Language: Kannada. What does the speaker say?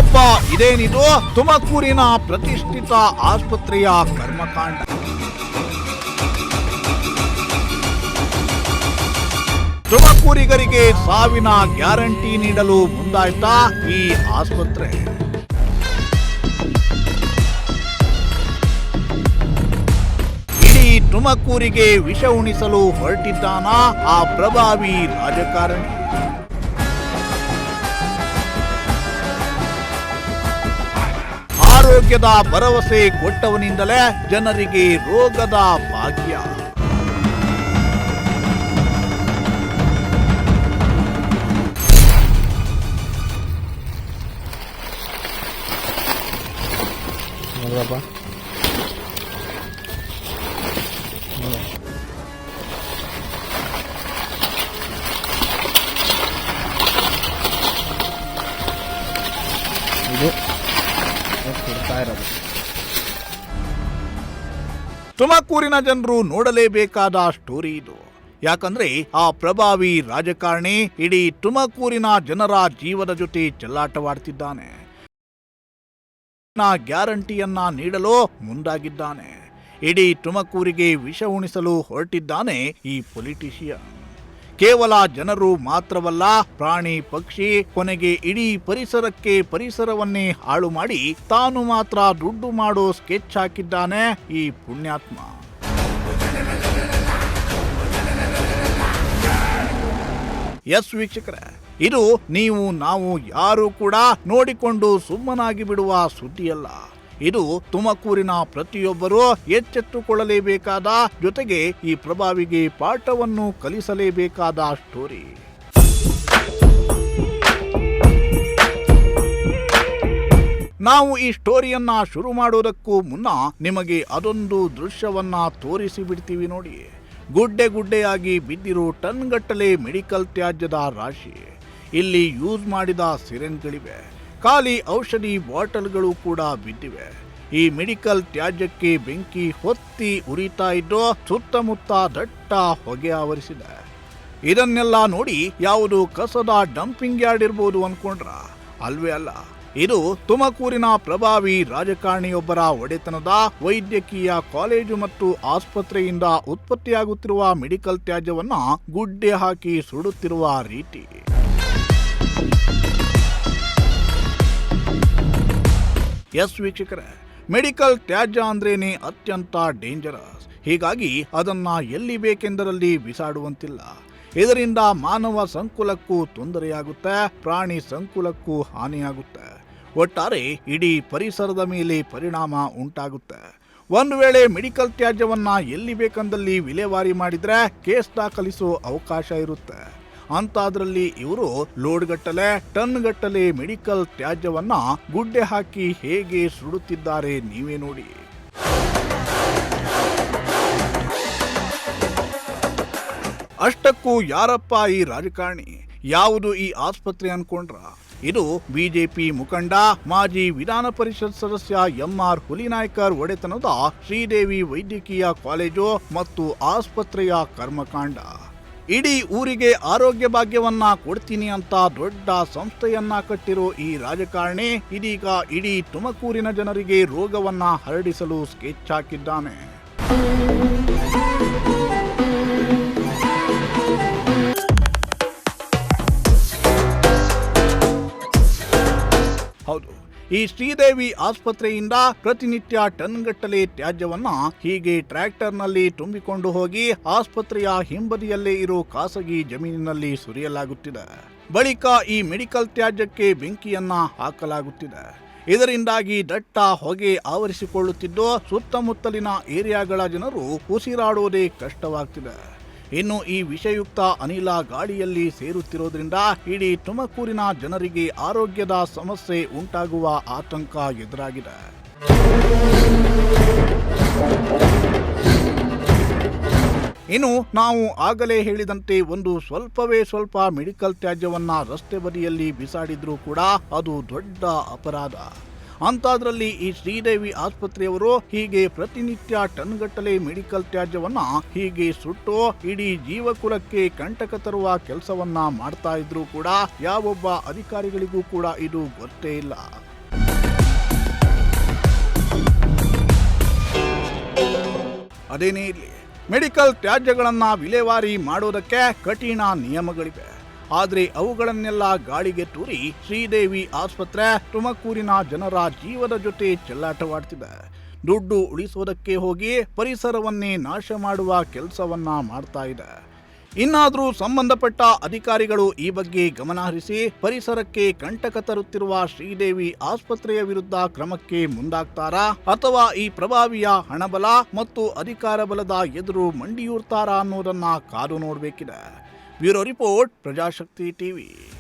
ಅಬ್ಬಬ್ಬ, ಇದೇನಿದು? ತುಮಕೂರಿನ ಪ್ರತಿಷ್ಠಿತ ಆಸ್ಪತ್ರೆಯ ಕರ್ಮಕಾಂಡ. ತುಮಕೂರಿಗರಿಗೆ ಸಾವಿನ ಗ್ಯಾರಂಟಿ ನೀಡಲು ಮುಂದಾಯ್ತಾ ಈ ಆಸ್ಪತ್ರೆ? ಇಡೀ ತುಮಕೂರಿಗೆ ವಿಷ ಉಣಿಸಲು ಹೊರಟಿದ್ದಾನ ಆ ಪ್ರಭಾವಿ ರಾಜಕಾರಣಿ? ಆರೋಗ್ಯದ ಭರವಸೆ ಕೊಟ್ಟವನಿಂದಲೇ ಜನರಿಗೆ ರೋಗದ ಭಾಗ್ಯ. ತುಮಕೂರಿನ ಜನರು ನೋಡಲೇಬೇಕಾದ ಸ್ಟೋರಿ ಇದು. ಯಾಕಂದ್ರೆ ಆ ಪ್ರಭಾವಿ ರಾಜಕಾರಣಿ ಇಡೀ ತುಮಕೂರಿನ ಜನರ ಜೀವದ ಜೊತೆ ಚೆಲ್ಲಾಟವಾಡ್ತಿದ್ದಾನೆ. ಗ್ಯಾರಂಟಿಯನ್ನ ನೀಡಲು ಮುಂದಾಗಿದ್ದಾನೆ. ಇಡೀ ತುಮಕೂರಿಗೆ ವಿಷ ಉಣಿಸಲು ಹೊರಟಿದ್ದಾನೆ ಈ ಪೊಲಿಟಿಷಿಯನ್. ಕೇವಲ ಜನರು ಮಾತ್ರವಲ್ಲ, ಪ್ರಾಣಿ ಪಕ್ಷಿ, ಕೊನೆಗೆ ಇಡೀ ಪರಿಸರವನ್ನೇ ಹಾಳು ಮಾಡಿ ತಾನು ಮಾತ್ರ ದುಡ್ಡು ಮಾಡೋ ಸ್ಕೆಚ್ ಹಾಕಿದ್ದಾನೆ ಈ ಪುಣ್ಯಾತ್ಮ. ಎಸ್ ವೀಕ್ಷಕರೇ, ಇದು ನೀವು ನಾವು ಯಾರು ಕೂಡ ನೋಡಿಕೊಂಡು ಸುಮ್ಮನಾಗಿ ಬಿಡುವ ಸುದ್ದಿಯಲ್ಲ. ಇದು ತುಮಕೂರಿನ ಪ್ರತಿಯೊಬ್ಬರೂ ಎಚ್ಚೆತ್ತುಕೊಳ್ಳಲೇಬೇಕಾದ, ಜೊತೆಗೆ ಈ ಪ್ರಭಾವಿಗೆ ಪಾಠವನ್ನು ಕಲಿಸಲೇಬೇಕಾದ ಸ್ಟೋರಿ. ನಾವು ಈ ಸ್ಟೋರಿಯನ್ನ ಶುರು ಮಾಡೋದಕ್ಕೂ ಮುನ್ನ ನಿಮಗೆ ಅದೊಂದು ದೃಶ್ಯವನ್ನ ತೋರಿಸಿ ಬಿಡ್ತೀವಿ ನೋಡಿ. ಗುಡ್ಡೆಯಾಗಿ ಬಿದ್ದಿರೋ ಟನ್ಗಟ್ಟಲೆ ಮೆಡಿಕಲ್ ತ್ಯಾಜ್ಯದ ರಾಶಿ. ಇಲ್ಲಿ ಯೂಸ್ ಮಾಡಿದ ಸಿರೆಂಜ್ಗಳಿವೆ, ಖಾಲಿ ಔಷಧಿ ಬಾಟಲ್ಗಳು ಕೂಡ ಬಿದ್ದಿವೆ. ಈ ಮೆಡಿಕಲ್ ತ್ಯಾಜ್ಯಕ್ಕೆ ಬೆಂಕಿ ಹೊತ್ತಿ ಉರಿತಾ ಇದ್ದು ಸುತ್ತಮುತ್ತ ದಟ್ಟ ಹೊಗೆ ಆವರಿಸಿದೆ. ಇದನ್ನೆಲ್ಲ ನೋಡಿ ಯಾವುದು ಕಸದ ಡಂಪಿಂಗ್ ಯಾರ್ಡ್ ಇರ್ಬೋದು ಅನ್ಕೊಂಡ್ರ? ಅಲ್ವೇ ಅಲ್ಲ. ಇದು ತುಮಕೂರಿನ ಪ್ರಭಾವಿ ರಾಜಕಾರಣಿಯೊಬ್ಬರ ಒಡೆತನದ ವೈದ್ಯಕೀಯ ಕಾಲೇಜು ಮತ್ತು ಆಸ್ಪತ್ರೆಯಿಂದ ಉತ್ಪತ್ತಿಯಾಗುತ್ತಿರುವ ಮೆಡಿಕಲ್ ತ್ಯಾಜ್ಯವನ್ನ ಗುಡ್ಡೆ ಹಾಕಿ ಸುಡುತ್ತಿರುವ ರೀತಿ. ಎಸ್ ವೀಕ್ಷಕರೇ, ಮೆಡಿಕಲ್ ತ್ಯಾಜ್ಯ ಅಂದ್ರೇನೆ ಅತ್ಯಂತ ಡೇಂಜರಸ್. ಹೀಗಾಗಿ ಅದನ್ನ ಎಲ್ಲಿ ಬೇಕೆಂದರಲ್ಲಿ ಬಿಸಾಡುವಂತಿಲ್ಲ. ಇದರಿಂದ ಮಾನವ ಸಂಕುಲಕ್ಕೂ ತೊಂದರೆಯಾಗುತ್ತೆ, ಪ್ರಾಣಿ ಸಂಕುಲಕ್ಕೂ ಹಾನಿಯಾಗುತ್ತೆ. ಒಟ್ಟಾರೆ ಇಡೀ ಪರಿಸರದ ಮೇಲೆ ಪರಿಣಾಮ ಉಂಟಾಗುತ್ತೆ. ಒಂದು ವೇಳೆ ಮೆಡಿಕಲ್ ತ್ಯಾಜ್ಯವನ್ನ ಎಲ್ಲಿ ಬೇಕಂದಲ್ಲಿ ವಿಲೇವಾರಿ ಮಾಡಿದ್ರೆ ಕೇಸ್ ದಾಖಲಿಸೋ ಅವಕಾಶ ಇರುತ್ತೆ. ಅಂತಾದ್ರಲ್ಲಿ ಇವರು ಲೋಡ್ಗಟ್ಟಲೆ ಟನ್ಗಟ್ಟಲೆ ಮೆಡಿಕಲ್ ತ್ಯಾಜ್ಯವನ್ನ ಗುಡ್ಡೆ ಹಾಕಿ ಹೇಗೆ ಸುಡುತ್ತಿದ್ದಾರೆ ನೀವೇ ನೋಡಿ. ಅಷ್ಟಕ್ಕೂ ಯಾರಪ್ಪ ಈ ರಾಜಕಾರಣಿ? ಯಾವುದು ಈ ಆಸ್ಪತ್ರೆ ಅನ್ಕೊಂಡ್ರ? ಇದು ಬಿಜೆಪಿ ಮುಖಂಡ, ಮಾಜಿ ವಿಧಾನ ಪರಿಷತ್ ಸದಸ್ಯ ಎಂಆರ್ ಹುಲಿನಾಯ್ಕರ್ ಒಡೆತನದ ಶ್ರೀದೇವಿ ವೈದ್ಯಕೀಯ ಕಾಲೇಜು ಮತ್ತು ಆಸ್ಪತ್ರೆಯ ಕರ್ಮಕಾಂಡ. ಇಡೀ ಊರಿಗೆ ಆರೋಗ್ಯ ಭಾಗ್ಯವನ್ನ ಕೊಡ್ತೀನಿ ಅಂತ ದೊಡ್ಡ ಸಂಸ್ಥೆಯನ್ನ ಕಟ್ಟಿರೋ ಈ ರಾಜಕಾರಣಿ ಇದೀಗ ಇಡೀ ತುಮಕೂರಿನ ಜನರಿಗೆ ರೋಗವನ್ನ ಹರಡಿಸಲು ಸ್ಕೆಚ್ ಹಾಕಿದ್ದಾನೆ. ಹೌದು, ಈ ಶ್ರೀದೇವಿ ಆಸ್ಪತ್ರೆಯಿಂದ ಪ್ರತಿನಿತ್ಯ ಟನ್ಗಟ್ಟಲೆ ತ್ಯಾಜ್ಯವನ್ನ ಹೀಗೆ ಟ್ರ್ಯಾಕ್ಟರ್ನಲ್ಲಿ ತುಂಬಿಕೊಂಡು ಹೋಗಿ ಆಸ್ಪತ್ರೆಯ ಹಿಂಬದಿಯಲ್ಲೇ ಇರೋ ಖಾಸಗಿ ಜಮೀನಿನಲ್ಲಿ ಸುರಿಯಲಾಗುತ್ತಿದೆ. ಬಳಿಕ ಈ ಮೆಡಿಕಲ್ ತ್ಯಾಜ್ಯಕ್ಕೆ ಬೆಂಕಿಯನ್ನ ಹಾಕಲಾಗುತ್ತಿದೆ. ಇದರಿಂದಾಗಿ ದಟ್ಟ ಹೊಗೆ ಆವರಿಸಿಕೊಳ್ಳುತ್ತಿದ್ದು ಸುತ್ತಮುತ್ತಲಿನ ಏರಿಯಾಗಳ ಜನರು ಉಸಿರಾಡೋದೇ ಕಷ್ಟವಾಗ್ತಿದೆ. ಇನ್ನು ಈ ವಿಷಯುಕ್ತ ಅನಿಲ ಗಾಳಿಯಲ್ಲಿ ಸೇರುತ್ತಿರೋದ್ರಿಂದ ಇಡೀ ತುಮಕೂರಿನ ಜನರಿಗೆ ಆರೋಗ್ಯದ ಸಮಸ್ಯೆ ಉಂಟಾಗುವ ಆತಂಕ ಎದುರಾಗಿದೆ. ಇನ್ನು ನಾವು ಆಗಲೇ ಹೇಳಿದಂತೆ ಒಂದು ಸ್ವಲ್ಪವೇ ಸ್ವಲ್ಪ ಮೆಡಿಕಲ್ ತ್ಯಾಜ್ಯವನ್ನ ರಸ್ತೆ ಬದಿಯಲ್ಲಿ ಬಿಸಾಡಿದ್ರೂ ಕೂಡ ಅದು ದೊಡ್ಡ ಅಪರಾಧ. ಅಂತಾದ್ರಲ್ಲಿ ಈ ಶ್ರೀದೇವಿ ಆಸ್ಪತ್ರೆಯವರು ಹೀಗೆ ಪ್ರತಿನಿತ್ಯ ಟನ್ಗಟ್ಟಲೆ ಮೆಡಿಕಲ್ ತ್ಯಾಜ್ಯವನ್ನ ಹೀಗೆ ಸುಟ್ಟು ಇಡೀ ಜೀವಕುಲಕ್ಕೆ ಕಂಟಕ ತರುವ ಕೆಲಸವನ್ನ ಮಾಡ್ತಾ ಇದ್ರು ಕೂಡ ಯಾವೊಬ್ಬ ಅಧಿಕಾರಿಗಳಿಗೂ ಕೂಡ ಇದು ಗೊತ್ತೇ ಇಲ್ಲ. ಅದೇನೇ ಇರಲಿ, ಮೆಡಿಕಲ್ ತ್ಯಾಜ್ಯಗಳನ್ನು ವಿಲೇವಾರಿ ಮಾಡೋದಕ್ಕೆ ಕಠಿಣ ನಿಯಮಗಳಿವೆ. ಆದರೆ ಅವುಗಳನ್ನೆಲ್ಲ ಗಾಳಿಗೆ ತೂರಿ ಶ್ರೀದೇವಿ ಆಸ್ಪತ್ರೆ ತುಮಕೂರಿನ ಜನರ ಜೀವದ ಜೊತೆ ಚೆಲ್ಲಾಟವಾಡ್ತಿದೆ. ದುಡ್ಡು ಉಳಿಸೋದಕ್ಕೆ ಹೋಗಿ ಪರಿಸರವನ್ನೇ ನಾಶ ಮಾಡುವ ಕೆಲಸವನ್ನ ಮಾಡ್ತಾ ಇದೆ. ಇನ್ನಾದರೂ ಸಂಬಂಧಪಟ್ಟ ಅಧಿಕಾರಿಗಳು ಈ ಬಗ್ಗೆ ಗಮನಹರಿಸಿ ಪರಿಸರಕ್ಕೆ ಕಂಟಕ ತರುತ್ತಿರುವ ಶ್ರೀದೇವಿ ಆಸ್ಪತ್ರೆಯ ವಿರುದ್ಧ ಕ್ರಮಕ್ಕೆ ಮುಂದಾಗ್ತಾರಾ ಅಥವಾ ಈ ಪ್ರಭಾವಿಯ ಹಣಬಲ ಮತ್ತು ಅಧಿಕಾರ ಬಲದ ಎದುರು ಮಂಡಿಯೂರ್ತಾರಾ ಅನ್ನೋದನ್ನ ಕಾದು ನೋಡಬೇಕಿದೆ. Bureau report, Prajashakti TV.